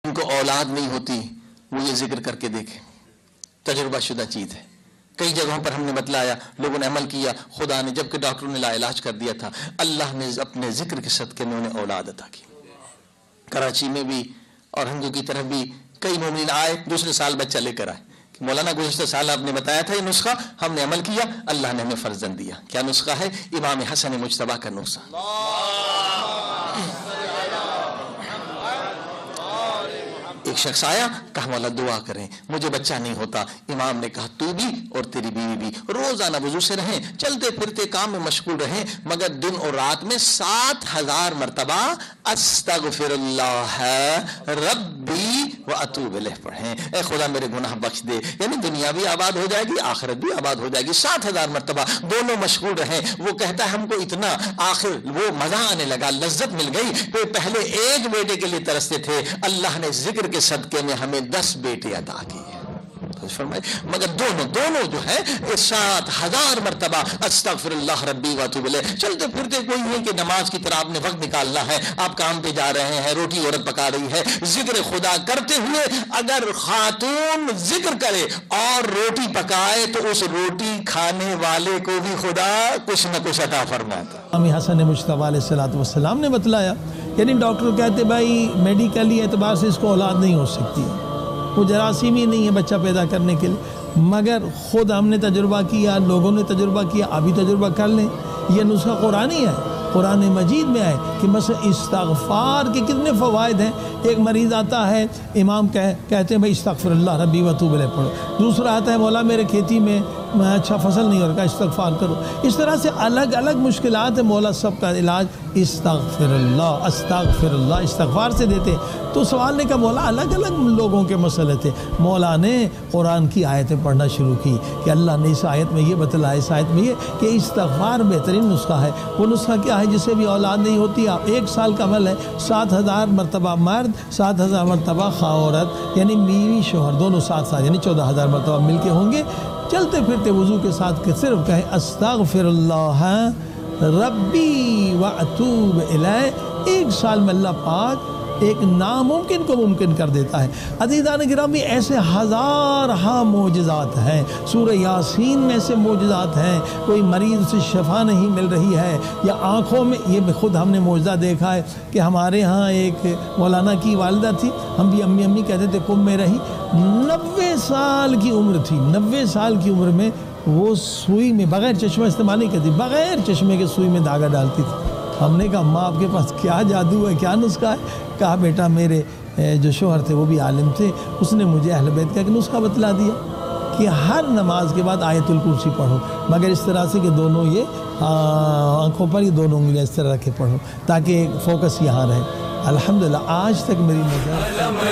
جن کو اولاد نہیں ہوتی وہ یہ ذکر کر کے دیکھیں، تجربہ شدہ چیز ہے۔ کئی جگہوں پر ہم نے بتلایا، لوگوں نے عمل کیا، خدا نے جبکہ ڈاکٹروں نے لا علاج کر دیا تھا، اللہ نے اپنے ذکر کے صدقے میں انہیں اولاد عطا کی۔ کراچی میں بھی اور ہندو کی طرف بھی کئی مومنین آئے، دوسرے سال بچہ لے کر آئے کہ مولانا گزشتہ سال آپ نے بتایا تھا یہ نسخہ، ہم نے عمل کیا، اللہ نے ہمیں فرزند دیا۔ کیا نسخہ ہے؟ امام حسن مجتبیٰ کا نسخہ۔ ایک شخص آیا، کہا مولا دعا کریں مجھے بچہ نہیں ہوتا۔ امام نے کہا تو بھی اور تیری بیوی بھی روزانہ وضو سے رہیں، چلتے پھرتے کام میں مشغول رہیں، مگر دن اور رات میں 7000 مرتبہ استغفر اللہ ربی واتوب الیہ پڑھیں۔ اے خدا میرے گناہ بخش دے، یعنی دنیا بھی آباد ہو جائے گی، آخرت بھی آباد ہو جائے گی۔ 7000 مرتبہ دونوں مشغول رہیں۔ وہ کہتا ہے ہم کو اتنا آخر وہ مزہ آنے لگا، لذت مل گئی کہ پہلے ایک بیٹے کے لیے ترستے تھے، اللہ نے ذکر کے صدقے میں ہمیں 10 بیٹے عطا کیے۔ مگر دونوں جو ہے 7000 مرتبہ استغفر اللہ ربی واتوب الیہ۔ چلتے پھرتے کوئی نہیں کہ نماز کی طرح آپ نے وقت نکالنا ہے، آپ کام پہ جا رہے ہیں، روٹی عورت پکا رہی ہے، ذکر خدا کرتے ہوئے اگر خاتون ذکر کرے اور روٹی پکائے تو اس روٹی کھانے والے کو بھی خدا کچھ نہ کچھ عطا فرماتا۔ امام حسن مجتبیٰ علیہ السلام نے بتلایا، یعنی ڈاکٹر کہتے بھائی میڈیکلی اعتبار سے اس کو اولاد نہیں ہو سکتی، وہ جراثیم ہی نہیں ہے بچہ پیدا کرنے کے لیے، مگر خود ہم نے تجربہ کیا، لوگوں نے تجربہ کیا، ابھی تجربہ کر لیں۔ یہ نسخہ قرآنی ہے، قرآن مجید میں ہے کہ مثلا استغفار کے کتنے فوائد ہیں۔ ایک مریض آتا ہے، امام کہتے ہیں بھائی استغفر اللہ ربی واتوب الیہ پڑھو۔ دوسرا آتا ہے مولا میرے کھیتی میں اچھا فصل نہیں ہو رہا، استغفار کرو۔ اس طرح سے الگ الگ مشکلات ہیں، مولا سب کا علاج استغفر اللہ استغفار سے دیتے۔ تو سوال نے کہا مولا الگ الگ لوگوں کے مسئلے تھے، مولا نے قرآن کی آیتیں پڑھنا شروع کی کہ اللہ نے اس آیت میں یہ بتلایا، اس آیت میں یہ کہ استغفار بہترین نسخہ ہے۔ وہ نسخہ کیا ہے؟ جسے بھی اولاد نہیں ہوتی، آپ 1 سال کا عمل ہے، 7000 مرتبہ مرد، 7000 مرتبہ عورت، یعنی بیوی شوہر دونوں 7 یعنی 14000 مرتبہ مل کے ہوں گے۔ چلتے پھرتے وضو کے ساتھ کہ صرف کہیں استغفر اللہ ربی واتوب الیہ، 1 سال میں اللہ پاک ایک ناممکن کو ممکن کر دیتا ہے۔ عزیزان گرامی، ایسے ہزارہا معجزات ہیں، سورہ یاسین میں ایسے معجزات ہیں، کوئی مریض سے شفا نہیں مل رہی ہے یا آنکھوں میں، یہ خود ہم نے معجزہ دیکھا ہے کہ ہمارے ہاں ایک مولانا کی والدہ تھی، ہم بھی امی امی کہتے تھے، کم میں رہی، 90 سال کی عمر تھی، 90 سال کی عمر میں وہ سوئی میں بغیر چشمہ استعمال نہیں کرتی، بغیر چشمے کے سوئی میں دھاگا ڈالتی تھی۔ ہم نے کہا ماں آپ کے پاس کیا جادو ہے، کیا نسخہ ہے؟ کہا بیٹا میرے جو شوہر تھے وہ بھی عالم تھے، اس نے مجھے اہل بیت کا ایک نسخہ بتلا دیا کہ ہر نماز کے بعد آیت الکرسی پڑھو، مگر اس طرح سے کہ دونوں یہ آنکھوں پر یہ دونوں انگلیاں اس طرح رکھ کے پڑھو تاکہ فوکس یہاں رہے۔ الحمدللہ آج تک میری نظر